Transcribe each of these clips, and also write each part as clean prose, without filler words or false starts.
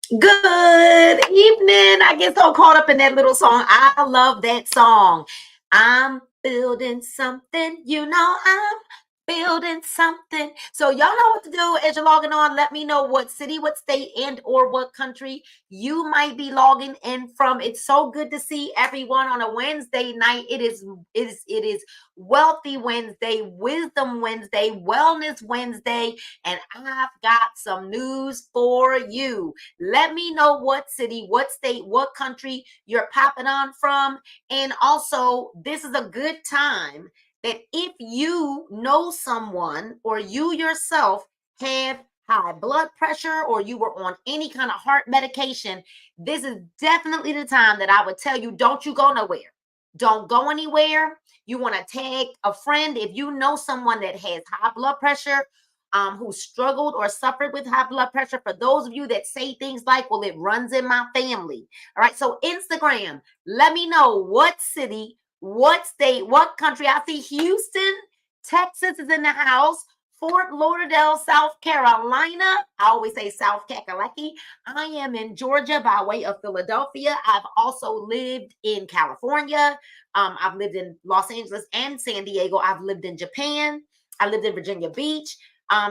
Good evening. I get so caught up in that little song. I love that song. I'm building something. I'm building something. So y'all know what to do as you're logging on. Let me know what city, what state, and or what country you might be logging in from. It's so good to see everyone on a Wednesday night. It is Wealthy Wednesday, Wisdom Wednesday, Wellness Wednesday, and I've got some news for you. Let me know what city, what state, what country you're popping on from. And also, this is a good time that if you know someone or you yourself have high blood pressure or you were on any kind of heart medication, this is definitely the time that I would tell you, don't you go nowhere. Don't go anywhere. You want to tag a friend if you know someone that has high blood pressure, who struggled or suffered with high blood pressure. For those of you that say things like, well, it runs in my family. All right. So Instagram, let me know what city, what state, what country. I see Houston, Texas is in the house. Fort Lauderdale, South Carolina. I always say South Kakalaki. I am in Georgia by way of Philadelphia. I've also lived in California. I've lived in Los Angeles and San Diego. I've lived in Japan. I lived in Virginia Beach.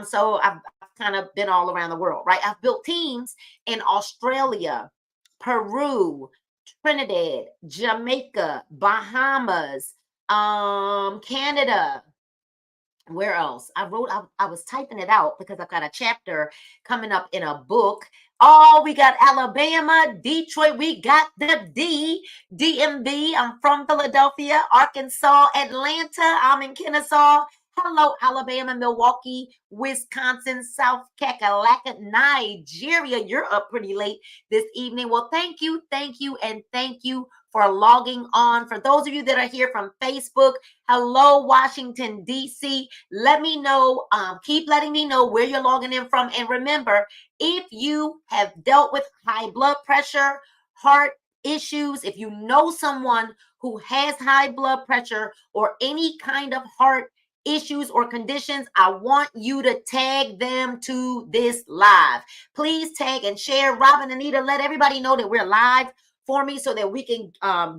So I've kind of been all around the world, right? I've built teams in Australia, Peru, Trinidad, Jamaica, Bahamas, Canada. Where else? I was typing it out because I've got a chapter coming up in a book. Oh, we got Alabama, Detroit, we got the DMV. I'm from Philadelphia, Arkansas, Atlanta. I'm in Kennesaw. Hello, Alabama, Milwaukee, Wisconsin, South Kakalaka, Nigeria. You're up pretty late this evening. Well, thank you, and thank you for logging on. For those of you that are here from Facebook, hello, Washington, D.C. Let me know, keep letting me know where you're logging in from. And remember, if you have dealt with high blood pressure, heart issues, if you know someone who has high blood pressure or any kind of heart issues or conditions, I want you to tag them to this live. Please tag and share. Robin, Anita, let everybody know that we're live for me so that we can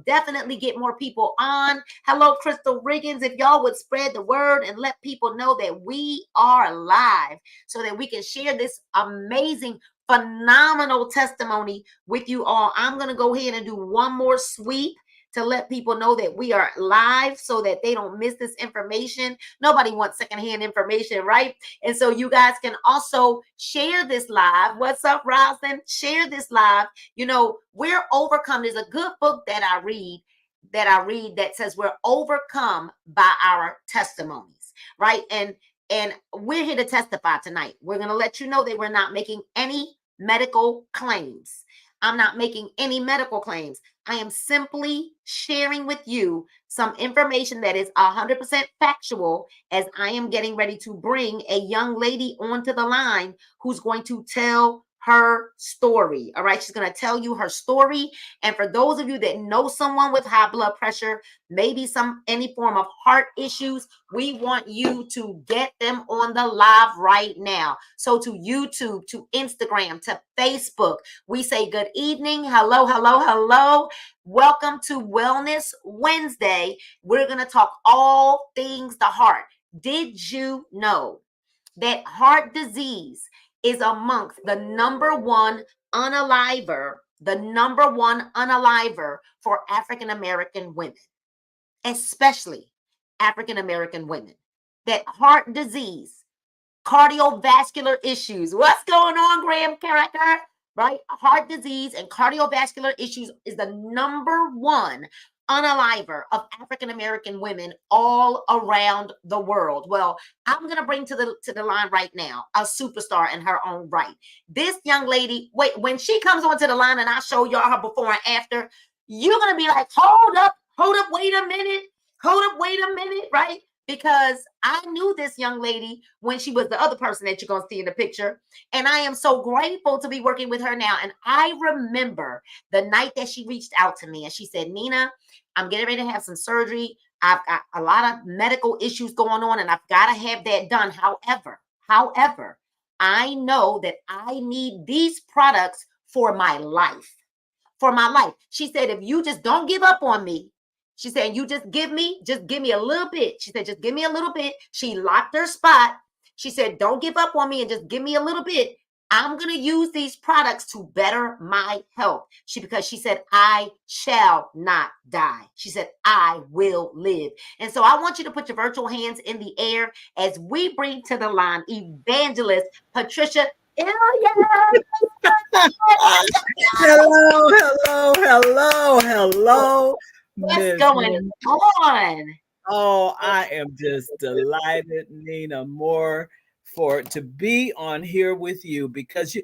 definitely get more people on. Hello, Crystal Riggins. If y'all would spread the word and let people know that we are live so that we can share this amazing, phenomenal testimony with you all. I'm going to go ahead and do one more sweep to let people know that we are live so that they don't miss this information. Nobody wants secondhand information, right? And so you guys can also share this live. What's up, Roslyn? Share this live. We're overcome. There's a good book that I read that says we're overcome by our testimonies, right? And we're here to testify tonight. We're going to let you know that we're not making any medical claims. I'm not making any medical claims. I am simply sharing with you some information that is 100% factual, as I am getting ready to bring a young lady onto the line who's going to tell her story. All right. She's going to tell you her story. And for those of you that know someone with high blood pressure, maybe any form of heart issues, we want you to get them on the live right now. So to YouTube, to Instagram, to Facebook, we say good evening. Hello, hello, hello. Welcome to Wellness Wednesday. We're going to talk all things the heart. Did you know that heart disease is amongst the number one unaliver for African American women, especially African American women? That heart disease, cardiovascular issues. What's going on, Graham Cracker? Right? Heart disease and cardiovascular issues is the number one unaliver of African American women all around the world. Well, I'm going to bring to the line right now a superstar in her own right. This young lady, wait, when she comes onto the line and I show y'all her before and after, you're going to be like, hold up, wait a minute, right? Because I knew this young lady when she was the other person that you're going to see in the picture. And I am so grateful to be working with her now. And I remember the night that she reached out to me and she said, Nina, I'm getting ready to have some surgery. I've got a lot of medical issues going on and I've got to have that done. However, I know that I need these products for my life. For my life. She said, if you just don't give up on me, she said, you just give me a little bit. She said, just give me a little bit. She locked her spot. She said, don't give up on me and just give me a little bit. I'm going to use these products to better my health. Because she said, I shall not die. She said, I will live. And so I want you to put your virtual hands in the air as we bring to the line Evangelist Patricia. Hello. What's Miss going Nina. on? Oh, I am just delighted, Nina, more to be on here with you because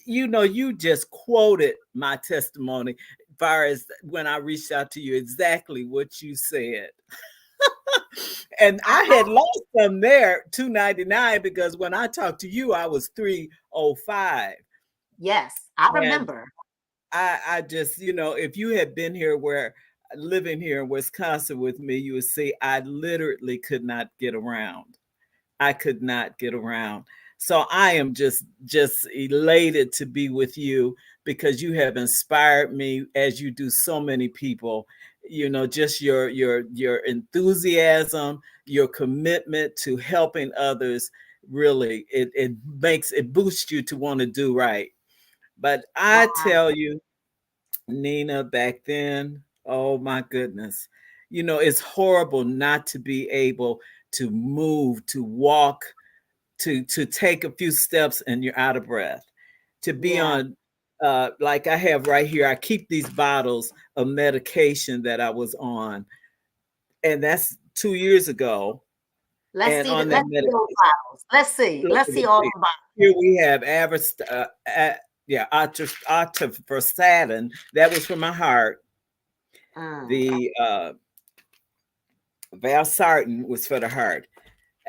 you just quoted my testimony as far as when I reached out to you, exactly what you said. And I had lost some there, 299, because when I talked to you, I was 305. Yes, I And remember. I just, if you had been here living here in Wisconsin with me, you would see I literally could not get around. I could not get around. So I am just elated to be with you because you have inspired me as you do so many people. Just your enthusiasm, your commitment to helping others, really it boosts you to want to do right. But I Wow. tell you, Nina, back then, oh my goodness. It's horrible not to be able to move, to walk, to take a few steps and you're out of breath. To be Yeah. on like I have right here, I keep these bottles of medication that I was on, and that's 2 years ago. Let's And see on that let's see those medication, bottles. Let's see. look Let's at see it. all See. the bottles. Here we have atorvastatin. That was for my heart. Mm. The valsartan was for the heart.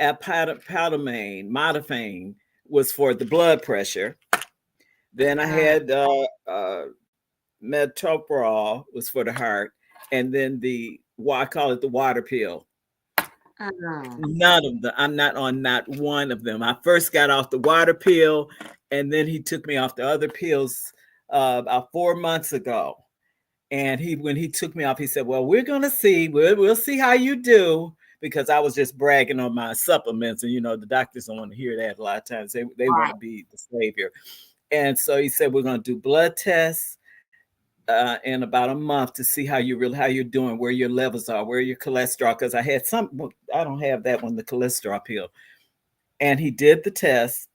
Modafane was for the blood pressure. Then I Mm. had metoprolol was for the heart, and then I call it the water pill. Mm. None of them. I'm not on not one of them. I first got off the water pill, and then he took me off the other pills about 4 months ago. And when he took me off, he said, "Well, we're gonna see. We'll see how you do." Because I was just bragging on my supplements, and the doctors don't want to hear that a lot of times. They want Right. to be the savior. And so he said, "We're going to do blood tests in about a month to see how you're doing, where your levels are, where your cholesterol." Because I had I don't have that one, the cholesterol pill. And he did the test.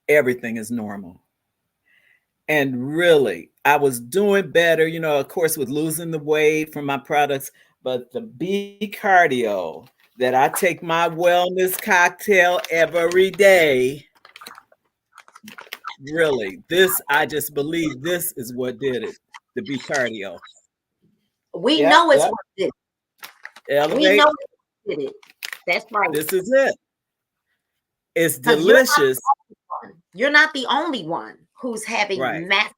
Everything is normal. And really, I was doing better, of course, with losing the weight from my products. But the BCARDIO, that I take my wellness cocktail every day, really, I just believe this is what did it. The BCARDIO. We Yep, know it's yep. what did it. We know Elevate. it did it. That's right. This is it. It's Because you're not delicious. the only one. You're not the only one who's Right. having massive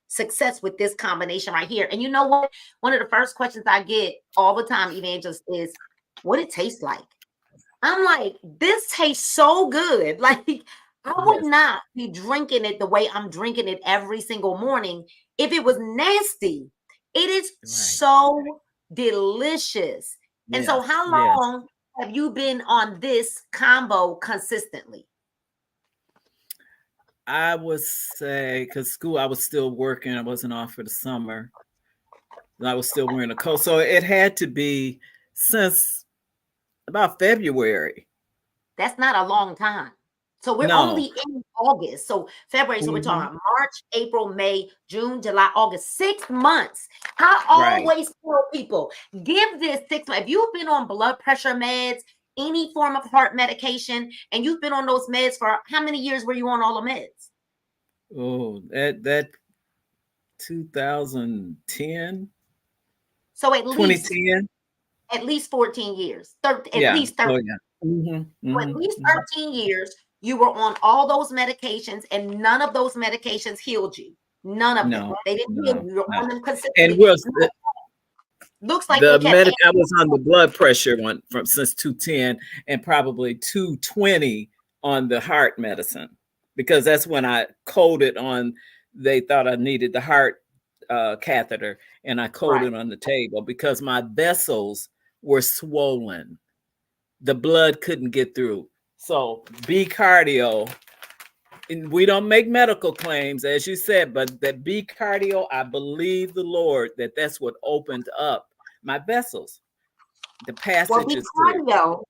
success with this combination right here. And you know what? One of the first questions I get all the time, Evangelist, is what it tastes like. I'm like, this tastes so good. Like, I would Yes. not be drinking it the way I'm drinking it every single morning if it was nasty. It is Right. so delicious. And so, Yes. how Yes. long have you been on this combo consistently? I would say, because school, I was still working. I wasn't off for the summer. I was still wearing a coat. So it had to be since about February. That's not a long time. So we're only No. in August. So February. So we're talking Hmm. about March, April, May, June, July, August. 6 months. I Right. always tell people, give this 6 months. If you've been on blood pressure meds, any form of heart medication, and you've been on those meds for how many years were you on all the meds? Oh, that 2010, So 2010. at least 14 years. At Yeah. least 13. Oh, yeah. Hmm. So at Hmm. least Hmm. 13 years, you were on all those medications, and none of those medications healed you. None of them. No, They didn't heal no, you. You were no. on them And consistently. was Looks like they the kept medic? I adding was on the blood pressure one from since 210 and probably 220 on the heart medicine because that's when I coded on they thought I needed the heart catheter, and I cold Right. it on the table because my vessels were swollen. The blood couldn't get through. So BCARDIO, and we don't make medical claims, as you said, but that BCARDIO, I believe the Lord that that's what opened up my vessels. The Well, passage be is clear. cardio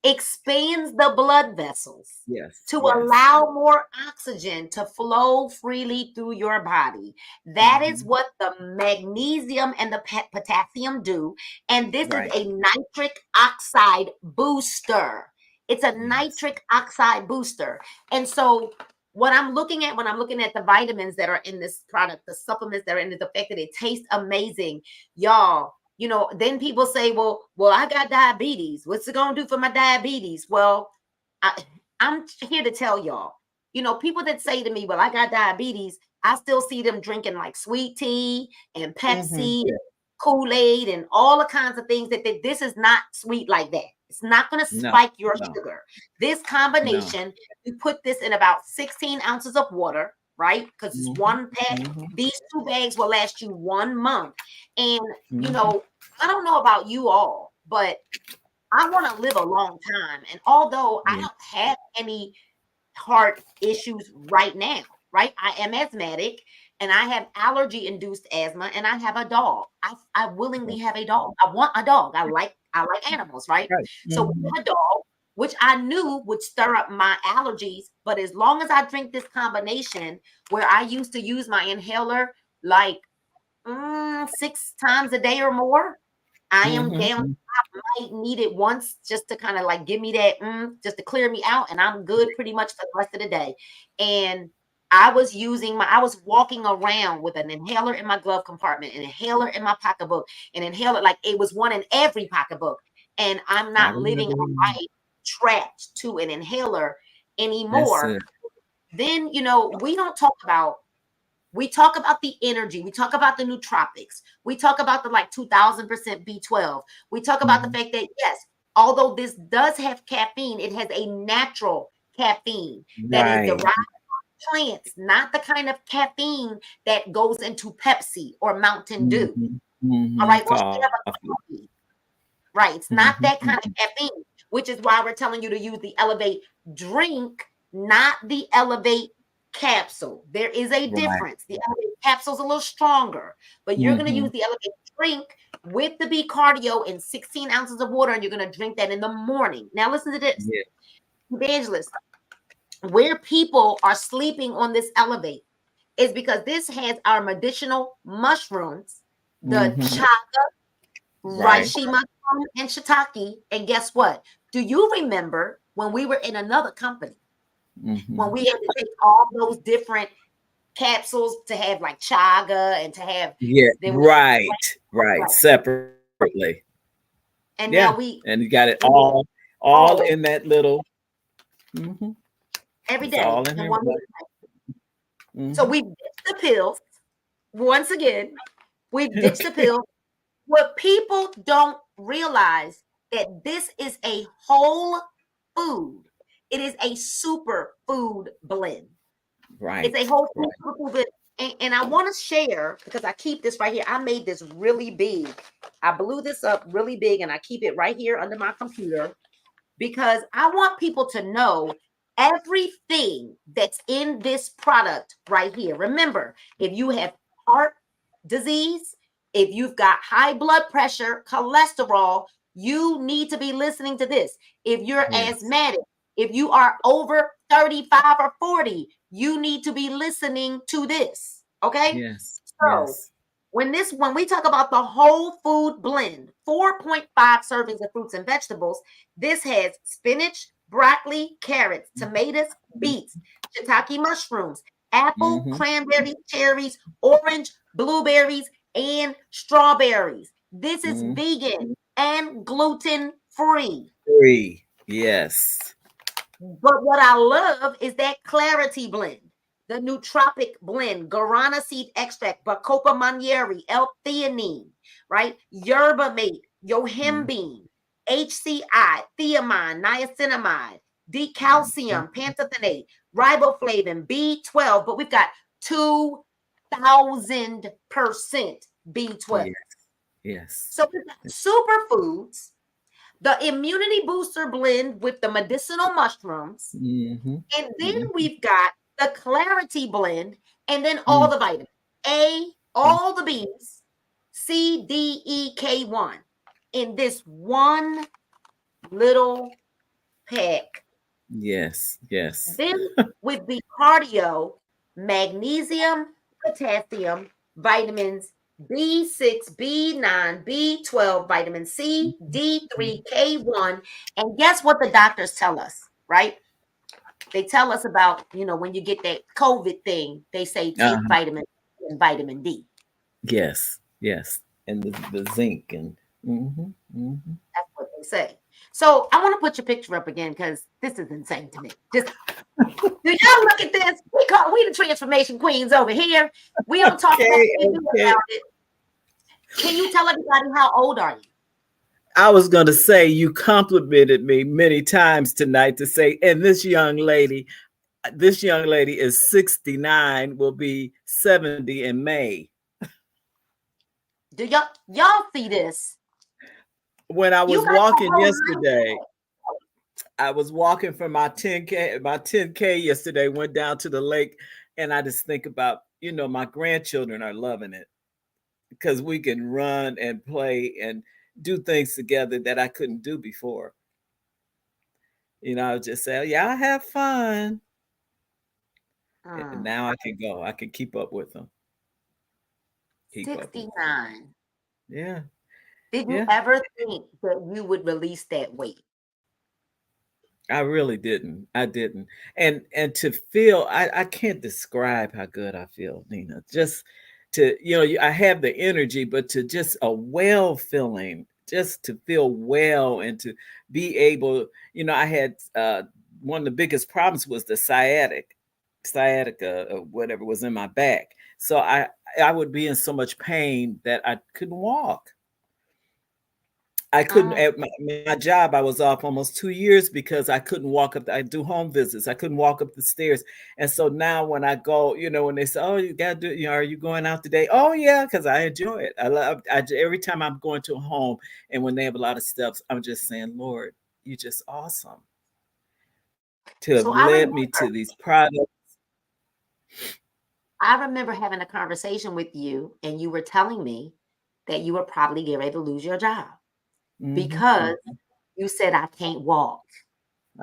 expands the blood vessels Yes, to yes. allow more oxygen to flow freely through your body. That is Hmm. what the magnesium and the potassium do. And this is Right. a nitric oxide booster. It's a Yes. nitric oxide booster. And so, what I'm looking at when I'm looking at the vitamins that are in this product, the supplements that are in this, the fact that it tastes amazing, y'all. Then people say, well, I got diabetes. What's it gonna do for my diabetes? Well, I, I'm here to tell y'all, people that say to me, well, I got diabetes, I still see them drinking like sweet tea and Hmm. Pepsi, Kool-Aid, and all the kinds of things this is not sweet like that. It's not going to No, spike your no, sugar. This no. combination, you put this in about 16 ounces of water, right? Because it's Hmm. one pack. Hmm. These 2 bags will last you 1 month. And, you Hmm. know, I don't know about you all, but I want to live a long time. And although I Yeah. don't have any heart issues right now, right? I am asthmatic and I have allergy induced asthma and I have a dog. I willingly have a dog. I want a dog. I like animals, right? Right. So we Hmm. have a dog, which I knew would stir up my allergies. But as long as I drink this combination, where I used to use my inhaler like 6 times a day or more, I am down. Hmm. I might need it once just to kind of like give me that, just to clear me out, and I'm good pretty much for the rest of the day. And I was walking around with an inhaler in my glove compartment, an inhaler in my pocketbook, an inhaler, like it was one in every pocketbook. And I'm I not living remember a when. life trapped to an inhaler That's anymore. it. Then, we talk about the energy. We talk about the nootropics. We talk about the like 2000% B12. We talk about the Hmm. fact that, yes, although this does have caffeine, it has a natural caffeine that is derived Right. from plants, not the kind of caffeine that goes into Pepsi or Mountain Dew. Hmm. All Hmm. right. Or Coffee. coffee. Right. It's not Hmm. that kind of caffeine, which is why we're telling you to use the Elevate drink, not the Elevate capsule. There is a Right. difference. The Elevate capsule is a little stronger, but you're going to Hmm. use the Elevate drink with the B cardio in 16 ounces of water, and you're going to drink that in the morning. Now, listen to this, Yeah. evangelist. Where people are sleeping on this Elevate is because this has our medicinal mushrooms, the Hmm. chaga, Right. reishi mushroom, and shiitake. And guess what? Do you remember when we were in another company, when Hmm. we had to take all those different capsules to have like chaga and to have, Yeah. then we Right. Right. right, Separately. and Yeah. now And you got it we need all all in that little. Hmm. every It's all day in in there. one. So Hmm. we've ditched the pills once again. We've ditched the Okay. pills. What people don't realize that this is a whole food. It is a super food blend. It's a Right. whole food Right. blend. And I want to share because I keep this right here. I made this really big. I blew this up really big and I keep it right here under my computer because I want people to know everything that's in this product right here. Remember, if you have heart disease, if you've got high blood pressure, cholesterol, you need to be listening to this. If you're Yes. asthmatic, if you are over 35 or 40, you need to be listening to this. Okay? Yes. So, Yes. when we talk about the whole food blend, 4.5 servings of fruits and vegetables, this has spinach, broccoli, carrots, tomatoes, beets, shiitake mushrooms, apple, Hmm. cranberry, cherries, orange, blueberries, and strawberries. This is Hmm. vegan and gluten free. Free. Yes. But what I love is that clarity blend, the nootropic blend, guarana seed extract, bacopa monnieri, L-theanine, right? Yerba mate, Hmm. yohimbine, HCI, thiamine, niacinamide, decalcium, pantothenate, riboflavin, B12. But we've got 2 1,000% B12. Yes. Yes. So we've got superfoods, the immunity booster blend with the medicinal mushrooms, Mm-hmm. and then Mm-hmm. we've got the clarity blend, and then all Mm-hmm. the vitamins A, all the B's, C, D, E, K1 in this one little pack. Yes. Yes. Then with the cardio, magnesium, potassium, vitamins B6, B9, B12, vitamin C, D3, K1. And guess what the doctors tell us, right? They tell us about, when you get that COVID thing, they say take Uh-huh. vitamin C and vitamin D. Yes. Yes. And the zinc and mm-hmm. Mm-hmm. That's what they say. So I want to put your picture up again because this is insane to me. Just do y'all look at this? We the transformation queens over here. We don't talk about Okay. it, we do Okay. about it. Can you tell everybody how old are you? I was going to say you complimented me many times tonight to say, and this young lady is 69, will be 70 in May. Do y'all see this? When I You was got the walking whole yesterday, mindset. I was walking for my 10K yesterday, went down to the lake, and I just think about, my grandchildren are loving it because we can run and play and do things together that I couldn't do before. I would just say, "Oh, yeah, I have fun." And Mm, now I can go. I can keep up with them. Keep up with them. 69. Yeah. Did you Yeah. ever think that you would release that weight? I really didn't. I didn't. And to feel, I can't describe how good I feel, Nina. Just to, I have the energy, but to just a well feeling, just to feel well and to be able, I had one of the biggest problems was the sciatica or whatever was in my back. So I would be in so much pain that I couldn't walk. I couldn't Mm. at my job. I was off almost 2 years because I couldn't walk up. I do home visits. I couldn't walk up the stairs, and so now when I go, when they say, "Oh, you got to do," are you going out today? Oh yeah, because I enjoy it. I love. Every time I'm going to a home, and when they have a lot of steps, I'm just saying, Lord, you're just awesome to have So I led me to remember, these products. I remember having a conversation with you, and you were telling me that you were probably getting ready to lose your job Hmm. because you said I can't walk.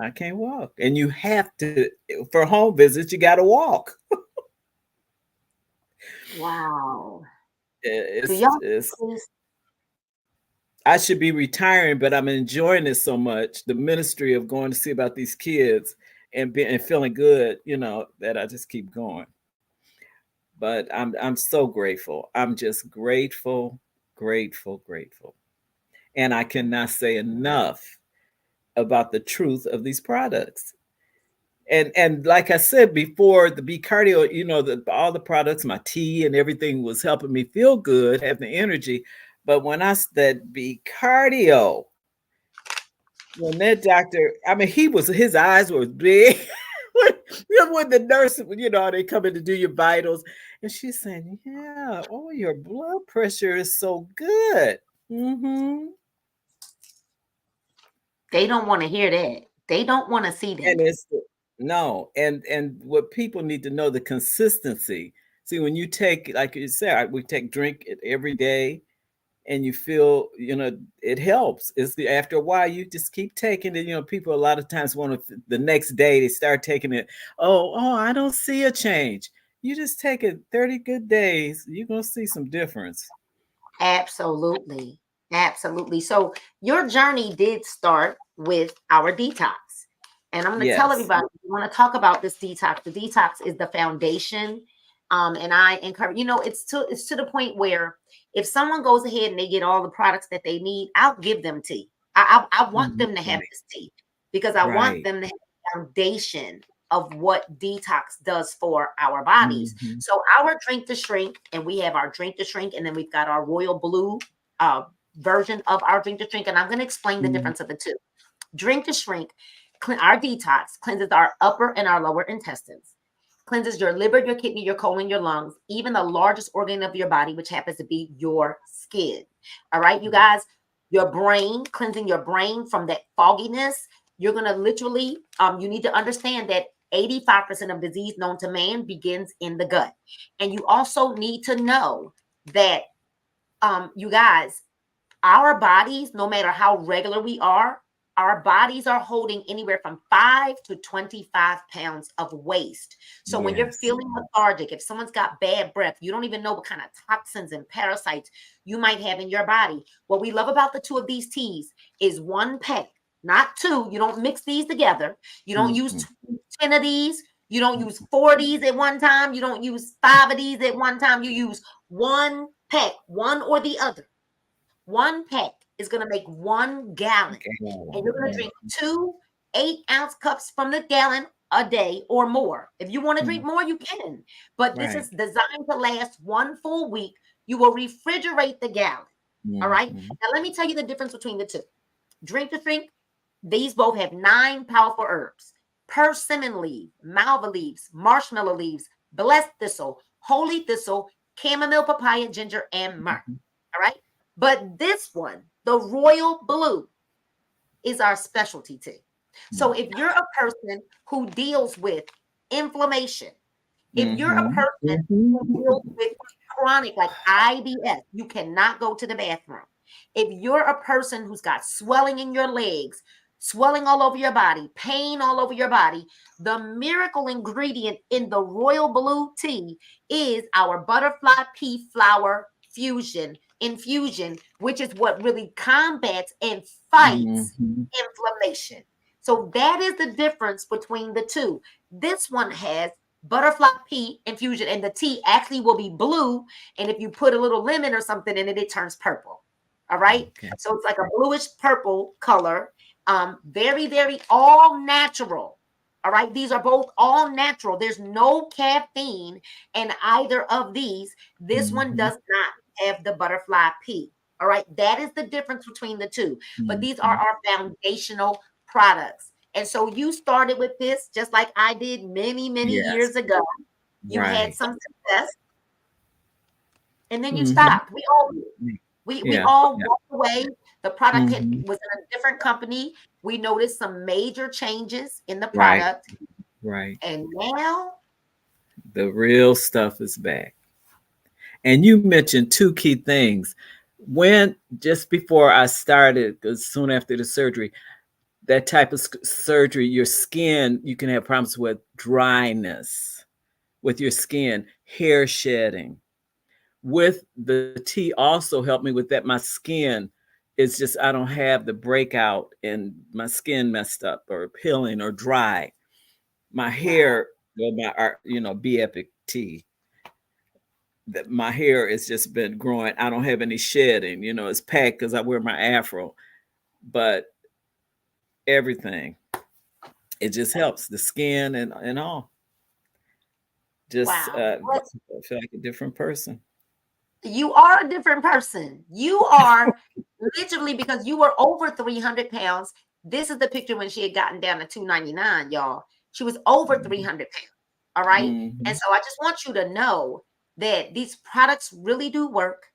I can't walk, and you have to for home visits. You got to walk. Wow. Do It's y'all it's see this? I should be retiring, but I'm enjoying it so much. The ministry of going to see about these kids and feeling good, that I just keep going. But I'm so grateful. I'm just grateful, grateful, grateful. And I cannot say enough about the truth of these products. And like I said before, the B cardio, all the products, my tea and everything was helping me feel good, have the energy. But when that B cardio, when that doctor, I mean, his eyes were big. when the nurse, they come in to do your vitals, and she's saying, "Yeah, oh, your blood pressure is so good." Hmm. They don't want to hear that. They don't want to see that. And it's no, and what people need to know the consistency. See, when you take, like you said, we drink it every day, and you feel, it helps. After a while you just keep taking it. People a lot of times want to, the next day they start taking it. Oh, I don't see a change. You just take it 30 good days, you're going to see some difference. Absolutely. Absolutely. So your journey did start with our detox. And I'm going to tell Yes. everybody, we want to talk about this detox. The detox is the foundation. And I encourage, it's to the point where if someone goes ahead and they get all the products that they need, I'll give them tea. I want Mhm. them to have Right. this tea because I want Right. them to have the foundation of what detox does for our bodies. Hmm. So our drink to shrink, and we have our drink to shrink, and then we've got our royal blue uh, version of our drink to shrink. And I'm going to explain the Hmm. difference of the two. Drink to shrink, our detox cleanses our upper and our lower intestines. cleanses your liver, your kidney, your colon, your lungs, even the largest organ of your body, which happens to be your skin. All right, you guys, your brain, cleansing your brain from that fogginess. You're going to literally, you need to understand that 85% of disease known to man begins in the gut. And you also need to know that, you guys, our bodies, no matter how regular we are, our bodies are holding anywhere from 5 to 25 pounds of waste. So when you're Yes. feeling lethargic, if someone's got bad breath, you don't even know what kind of toxins and parasites you might have in your body. What we love about the two of these teas is one pack, not two. You don't mix these together. You don't use Mhm. 10 of these. You don't use 4 of these at one time. You don't use 5 of these at one time. You use one pack, one or the other. One pack is going to make 1 gallon. Okay. And you're going to drink 2 8-ounce cups from the gallon a day or more. If you want to drink Mhm. more, you can. But this Right. is designed to last 1 full week. You will refrigerate the gallon. All right. Mhm. Now, let me tell you the difference between the two. Drink to drink, these both have 9 powerful herbs: persimmon leaf, malva leaves, marshmallow leaves, blessed thistle, holy thistle, chamomile, papaya, ginger, and myrrh. Mhm. All right. But this one, the royal blue, is our specialty tea. So if you're a person who deals with inflammation, if you're a Mhm. person who deals Mhm. with chronic, like IBS, you cannot go to the bathroom. If you're a person who's got swelling in your legs, swelling all over your body, pain all over your body, the miracle ingredient in the royal blue tea is our butterfly pea flower fusion infusion, which is what really combats and fights Mhm. inflammation. So that is the difference between the two. This one has butterfly pea infusion, and the tea actually will be blue. And if you put a little lemon or something in it, it turns purple. All right. Okay. So it's like a bluish purple color. Very, very all natural. All right. These are both all natural. There's no caffeine in either of these. This one Mhm. does not have the butterfly pea. All right. That is the difference between the two. But these are Mhm. our foundational products. And so you started with this just like I did many, many Yes. years ago. You had Right. some success and then you Mhm. stopped. We all did. We Yeah. all Yeah. walked away. The product Mhm. was in a different company. We noticed some major changes in the Right. product. Right. And now, The real stuff is back. And you mentioned two key things. When just before I started, because soon after the surgery, that type of surgery, your skin, you can have problems with dryness with your skin, hair shedding. With the tea also helped me with that. My skin is just, I don't have the breakout and my skin messed up or peeling or dry. My wow, hair, well, my art, be epic tea. That my hair has just been growing. I don't have any shedding. It's packed because I wear my afro, but everything, it just helps the skin and all. Just wow. What? I feel like a different person. You are a different person. You are literally, because you were over 300 pounds. This is the picture when she had gotten down to 299, y'all. She was over Mhm. 300 pounds. All right. And Mhm. so I just want you to know that these products really do work.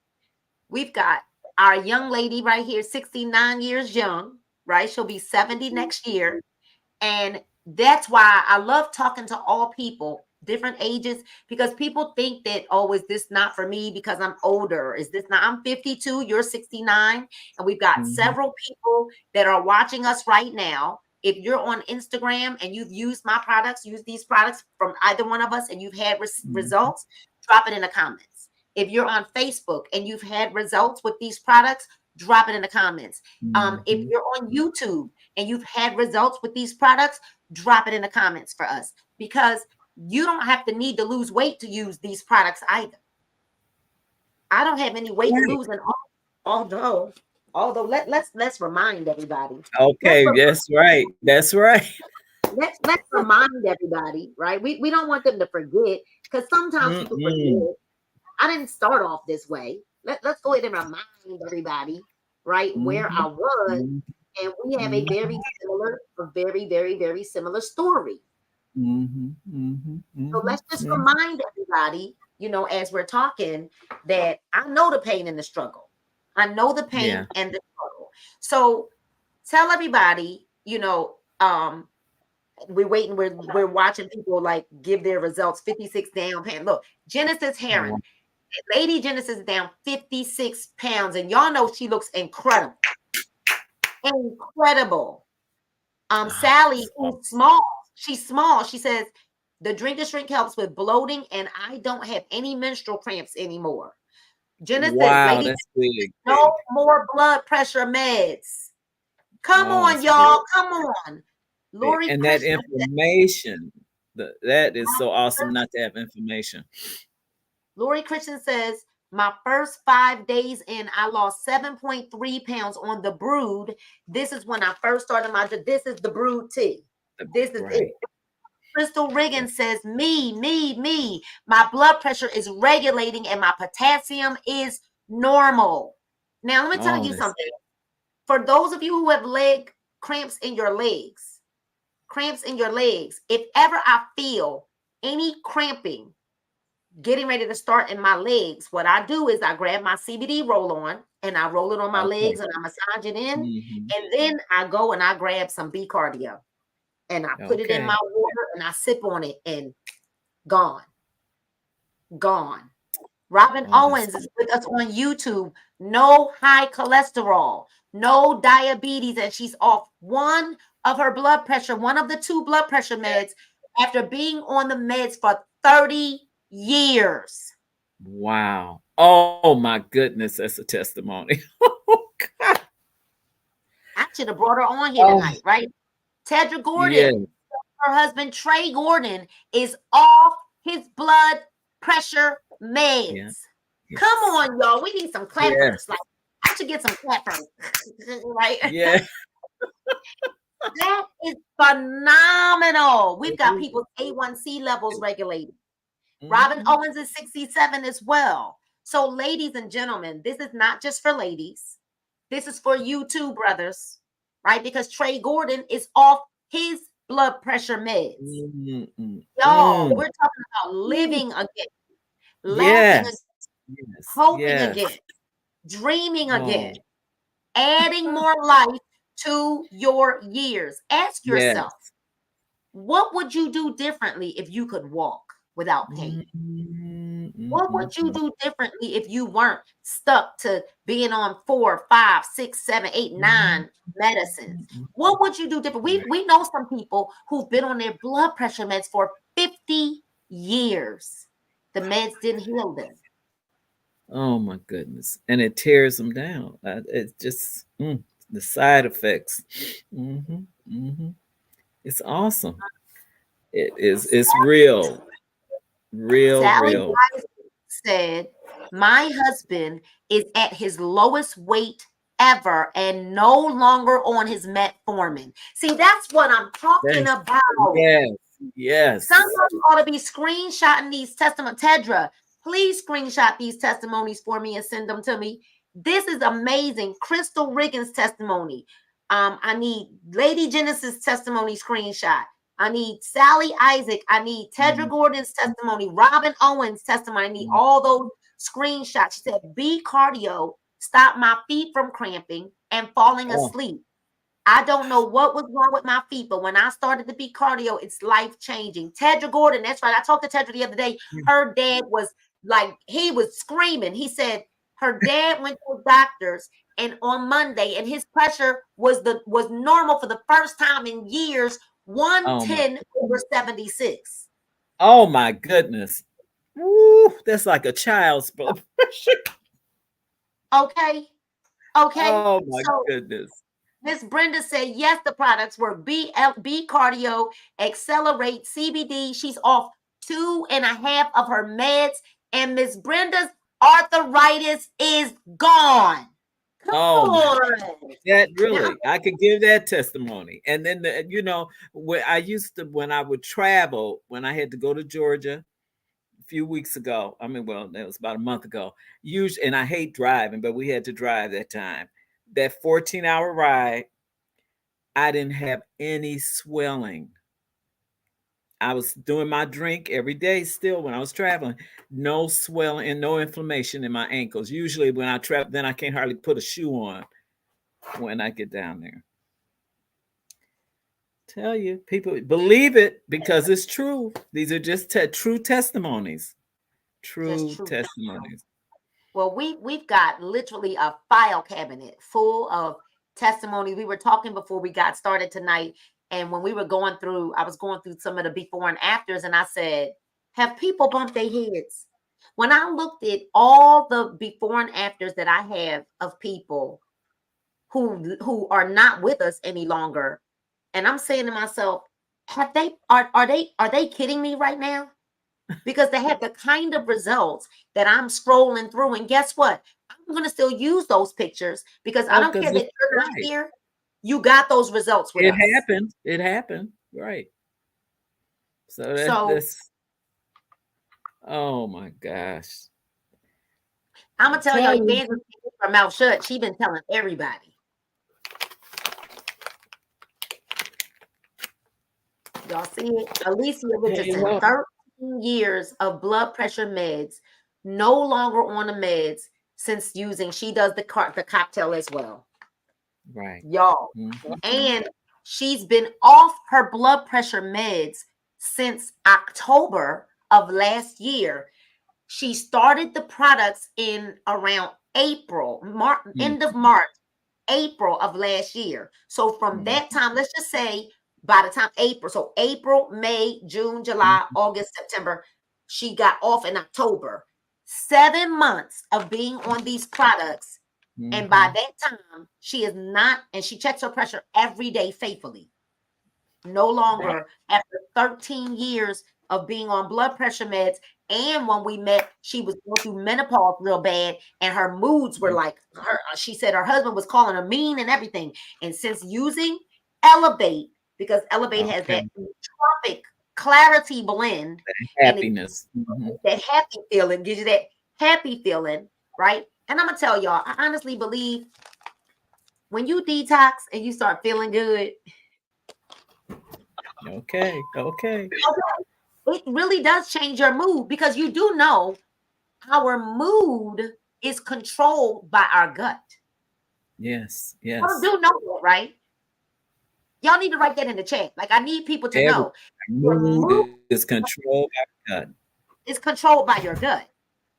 We've got our young lady right here, 69 years young, right? She'll be 70 next year. And that's why I love talking to all people, different ages, because people think that, oh, is this not for me because I'm older? Is this not? I'm 52, you're 69. And we've got Mhm. several people that are watching us right now. If you're on Instagram and you've used my products, use these products from either one of us, and you've had Mhm. results, drop it in the comments. If you're on Facebook and you've had results with these products, drop it in the comments. If Mhm. you're on YouTube and you've had results with these products, drop it in the comments for us, because you don't have to need to lose weight to use these products either. I don't have any weight to Right. lose, and although let's remind everybody. Let's Okay, that's right. That's right. let's remind everybody, right? We don't want them to forget, because sometimes people Mm-mm. forget. I didn't start off this way. Let's go ahead and remind everybody, right, where Mhm. I was. Mhm. And we have a Mhm. very similar, a very, very, very similar story. Mm-hmm, mm-hmm, So mm-hmm, let's just mm-hmm. remind everybody, as we're talking, that I know the pain and the struggle. I know the Yeah. pain and the struggle. So tell everybody, we're waiting, we're watching people like give their results, 56 down pound. Look, Genesis Wow. Heron, Lady Genesis is down 56 pounds, and y'all know she looks incredible. Incredible. Oh, Sally, that's who's awesome. small, she's small. She says the drink and shrink helps with bloating, and I don't have any menstrual cramps anymore. Genesis, Wow, lady, that's big, no big. more blood pressure meds. Come Oh, on, that's big, y'all. Come on. big. Lori And that Christian said, information, that is so awesome not to have information. Lori Christian says, my first 5 days in, I lost 7.3 pounds on the brood. This is when I first started this is the brood tea. This is it. Right. Crystal Yeah. Riggins says, me. My blood pressure is regulating and my potassium is normal. Now, let me tell Oh, you that's something. For those of you who have leg cramps in your legs, if ever I feel any cramping getting ready to start in my legs, what I do is I grab my CBD roll on and I roll it on my okay. legs and I massage it in. Hmm. And then I go and I grab some BCARDIO and I put it in Okay. my water and I sip on it and gone, gone. Robin Oh, that's Owens is with us on YouTube. No high cholesterol, no diabetes, and she's off one of her blood pressure, one of the two blood pressure meds after being on the meds for 30 years. wow. Oh my goodness, that's a testimony. Oh God. I should have brought her on here Oh, tonight, right? Tedra yeah, Gordon, her husband Trey Gordon, is off his blood pressure yeah, meds. Come yes, on, y'all. We need some yes, clappers. Like, I should get some clappers, right? yeah. That is phenomenal. We've It got is. people's A1C levels regulated. Robin Mhm. Owens is 67 as well. So, ladies and gentlemen, this is not just for ladies. This is for you too, brothers, right? Because Trey Gordon is off his blood pressure meds. Mm, mm, Y'all, mm. we're talking about Ooh, living again, laughing again, yes, yes, hoping yes. again, dreaming Oh, again, adding more life to your years. Ask yourself, yes. what would you do differently if you could walk without pain? Mm, mm, mm, What mm, would you mm, do differently if you weren't stuck to being on 4, 5, 6, 7, 8, mm, 9 medicines? mm, mm. What would you do different? Right. We know some people who've been on their blood pressure meds for 50 years. The meds didn't heal them. Oh my goodness. And it tears them down. It's just the side effects. Hmm. Hmm. It's awesome. It is. It's real, real, Sally real. Isaac said, my husband is at his lowest weight ever and no longer on his metformin. See, that's what I'm talking Yes, about. yes, yes. Somebody ought to be screenshotting these testimonies. Tedra, please screenshot these testimonies for me and send them to me. This is amazing. Crystal Riggins' testimony. I need Lady Genesis' testimony screenshot. I need Sally Isaac. I need Tedra Mm, Gordon's testimony. Robin Owens' testimony. I need mm. all those screenshots. She said, B cardio stopped my feet from cramping and falling Oh, asleep. I don't know what was wrong with my feet, but when I started to be cardio, it's life changing. Tedra Gordon, that's right. I talked to Tedra the other day. mm. Her dad was like, he was screaming. He said her dad went to the doctors and on Monday, and his pressure was normal for the first time in years, Oh my, 110 over 76. oh my goodness. Woo, that's like a child's blood pressure. Okay. Okay. Oh my So goodness. Miss Brenda said, yes, the products were B Cardio, Accelerate, CBD. She's off 2.5 of her meds. And Miss Brenda's arthritis is gone. Come Oh my, on. that Now, really, I could give that testimony. And then when when I would travel, when I had to go to Georgia a few weeks ago. I mean, well, that was about a month ago. Usually, and I hate driving, but we had to drive that time. That 14-hour ride, I didn't have any swelling. I was doing my drink every day still when I was traveling. No swelling and no inflammation in my ankles. Usually when I travel, then I can't hardly put a shoe on when I get down there. Tell you, people believe it because it's true. These are just true testimonies. Just True true. testimonies. Well, we've got literally a file cabinet full of testimonies. We were talking before we got started tonight, and when we were going through, I was going through some of the before and afters, and I said, "Have people bumped their heads?" When I looked at all the before and afters that I have of people who are not with us any longer, and I'm saying to myself, "Have they are they kidding me right now?" Because they have the kind of results that I'm scrolling through. And guess what? I'm going to still use those pictures because I Oh, don't care because that it's you're not right. here. You got those results with It us. happened. It happened. Right. So So that's oh my gosh. I'm I gonna tell y'all, tell you. Evangelist can't keep her mouth shut. She been telling everybody. Y'all see it? Alicia Hey, Richardson, well, 13 years of blood pressure meds, no longer on the meds since using. She does the cocktail as well. right. Y'all. Mhm. And she's been off her blood pressure meds since October of last year. She started the products in around end of Mhm. March, April of last year. So from that Mhm. time, let's just say by the time April, so April, May, June, July, Mhm. August, September, she got off in October. 7 months of being on these products. And by Mhm. that time, she is not, and she checks her pressure every day faithfully. No Right. longer after 13 years of being on blood pressure meds. And when we met, she was going through menopause real bad, and her moods were like her. She said her husband was calling her mean and everything. And since using Elevate, because Elevate has Okay. that tropic clarity blend, and it Happiness. Mhm. that happy feeling gives you that happy feeling, right? And I'm gonna tell y'all, I honestly believe when you detox and you start feeling good, Okay. Okay. it really does change your mood because you do know our mood is controlled by our gut. Yes. Y'all Yes. do know that, right? Y'all need to write that in the chat. Like, I need people to Every know your mood mood is controlled by God. is controlled by your gut.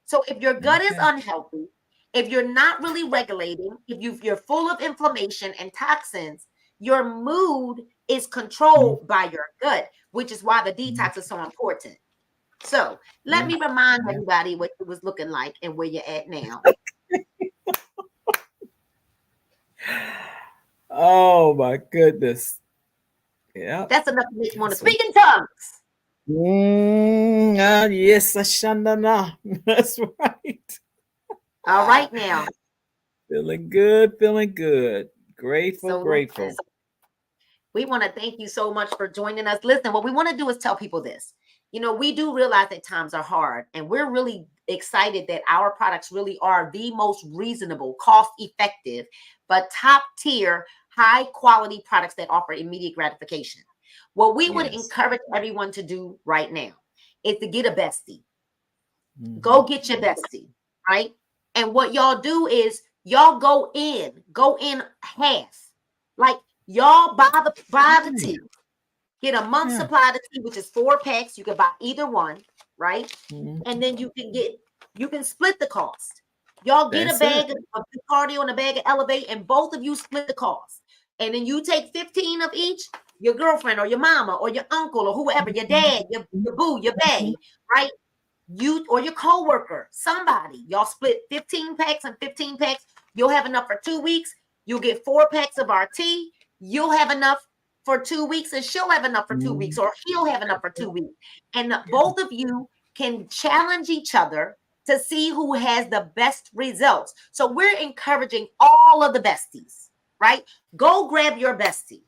So if your gut is Okay. unhealthy, if you're not really regulating, you're full of inflammation and toxins, your mood is Mhm. controlled by your gut, which is why the Mhm. detox is so important. So let Yeah. me remind Yeah. everybody what it was looking like and where you're at now. Oh my goodness. Yeah. That's enough to make you want to So, speak in tongues. yes, Ashandana. That's right. All right now. Feeling good, feeling good. Grateful, So grateful. listen, we want to thank you so much for joining us. Listen, what we want to do is tell people this. We do realize that times are hard, and we're really excited that our products really are the most reasonable, cost effective, but top tier, high quality products that offer immediate gratification. What we would Yes. encourage everyone to do right now is to get a bestie. Hmm. Go get your bestie, right? And what y'all do is y'all go in half. Like y'all buy the Yeah. tea. Get a month Yeah. supply of the tea, which is 4 packs. You can buy either one, right? And Mhm. then you can split the cost. Y'all get a That's it. bag of cardio and a bag of elevate, and both of you split the cost. And then you take 15 of each, your girlfriend or your mama or your uncle or whoever, your dad, your boo, your bae, right? You or your coworker, somebody, y'all split 15 packs and 15 packs. You'll have enough for 2 weeks. You'll get 4 packs of our tea. You'll have enough for 2 weeks, and she'll have enough for 2 weeks, Mhm. or he'll have enough for 2 weeks. And both of you can challenge each other to see who has the best results. So we're encouraging all of the besties, right? Go grab your bestie.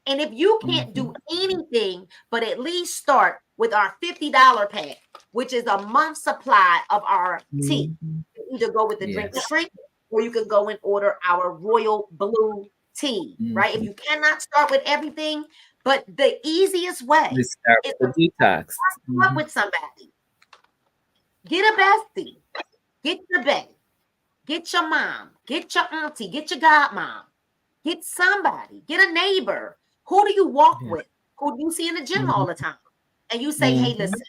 And if you can't Mhm. do anything but at least start with our $50 pack, which is a month supply of our tea, Mhm. you can either go with the drink and Yes. shrink, or you can go and order our royal blue tea, right? If Mhm. you cannot start with everything, But the easiest way We start is with to the detox. partner up with somebody. Get a bestie. Get your bae. Get your mom. Get your auntie. Get your godmom. Get somebody. Get a neighbor. Who do you walk Yeah. with? Who do you see in the gym all Mhm. the time? And you say, hey, Mhm. listen,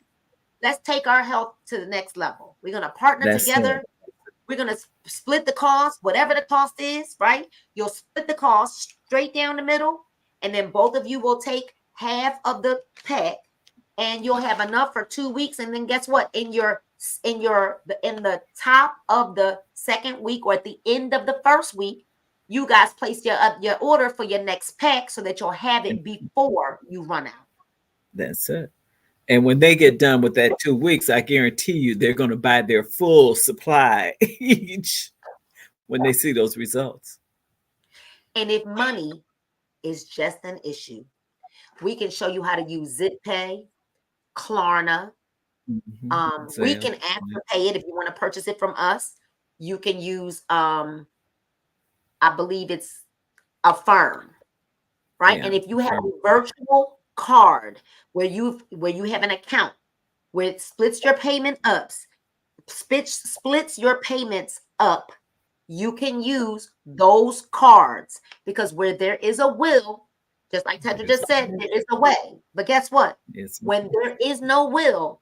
let's take our health to the next level. We're going to partner That's it. together. We're going to split the cost, whatever the cost is, right? You'll split the cost straight down the middle. And then both of you will take half of the pack and you'll have enough for 2 weeks. And then guess what? In the top of the second week or at the end of the first week, you guys place your order for your next pack so that you'll have it before you run out. That's it. And when they get done with that 2 weeks, I guarantee you they're going to buy their full supply each when they see those results. And if money is just an issue, we can show you how to use Zip Pay, Klarna. We So, can after pay it if you want to purchase it from us. You can use I believe it's Affirm, right? yeah. And if you have a virtual card where you have an account where it splits your payment up, splits your payments up, you can use those cards because where there is a will, just like Tedra There's just said, there is a way. But guess what? it's When there is no will,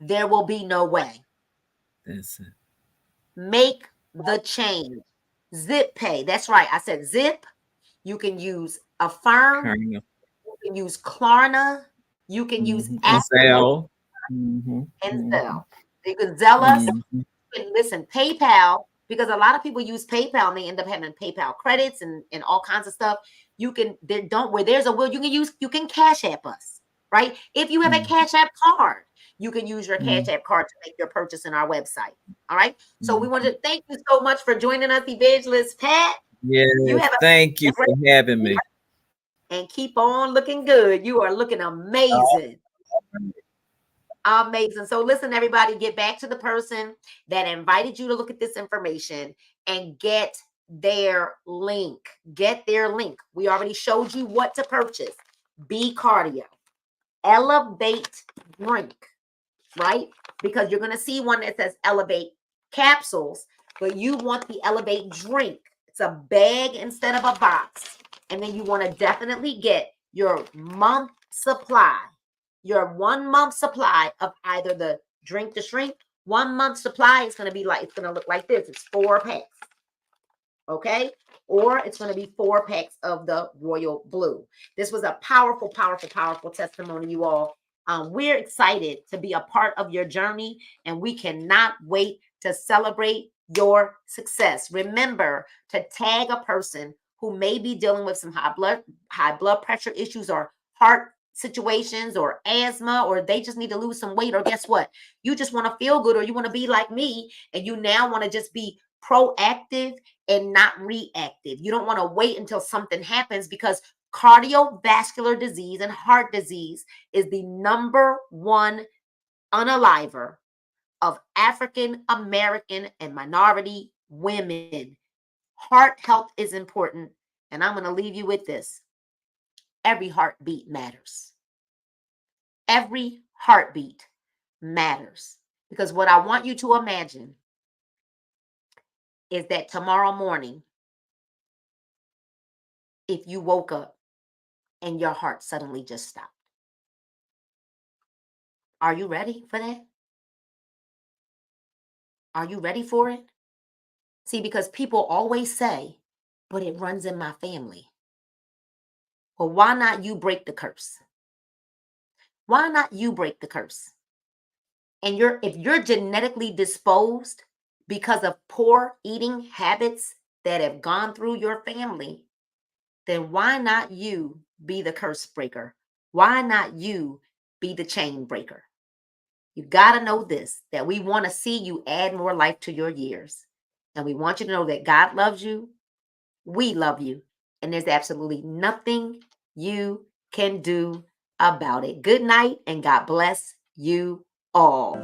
there will be no way. that's it. Make the change. Zip Pay. That's right. I said Zip. You can use Affirm. Kind of. You can use Klarna. You can use And Afterpay sell. Mm-hmm. and Mm-hmm. Zelle. You can Zelle us. Mm-hmm. Listen, PayPal, because a lot of people use PayPal and they end up having PayPal credits and all kinds of stuff. You can there don't where there's a will, you can Cash App us, right? If you have a Cash App card, you can use your Cash App card to make your purchase in our website. All right. So we want Mm-hmm. to thank you so much for joining us, Evangelist Pat. You Yes, have thank a you great for having me. and keep on looking good. You are looking amazing. Amazing. So listen, everybody, get back to the person that invited you to look at this information and get their link. Get their link. We already showed you what to purchase. BCARDIO. Elevate drink, right? Because you're going to see one that says Elevate capsules, but you want the Elevate drink. It's a bag instead of a box. And then you want to definitely get your month supply, your 1 month supply of either the drink to shrink. 1 month supply is going to be like, it's going to look like this. It's 4 packs. Okay. Or it's going to be 4 packs of the royal blue. This was a powerful, powerful, powerful testimony, you all. We're excited to be a part of your journey, and we cannot wait to celebrate your success. Remember to tag a person who may be dealing with some high blood pressure issues or heart situations or asthma, or they just need to lose some weight, or guess what? You just want to feel good, or you want to be like me, and you now want to just be proactive and not reactive. You don't want to wait until something happens, because cardiovascular disease and heart disease is the #1 unaliver of African American and minority women. Heart health is important. And I'm going to leave you with this. Every heartbeat matters. Every heartbeat matters. Because what I want you to imagine is that tomorrow morning, if you woke up and your heart suddenly just stopped. Are you ready for that? Are you ready for it? See, because people always say, but it runs in my family. Well, why not you break the curse? Why not you break the curse? And if you're genetically disposed because of poor eating habits that have gone through your family, then why not you be the curse breaker? Why not you be the chain breaker? You got to know this, that we want to see you add more life to your years. And we want you to know that God loves you. We love you. And there's absolutely nothing you can do about it. Good night and God bless you all.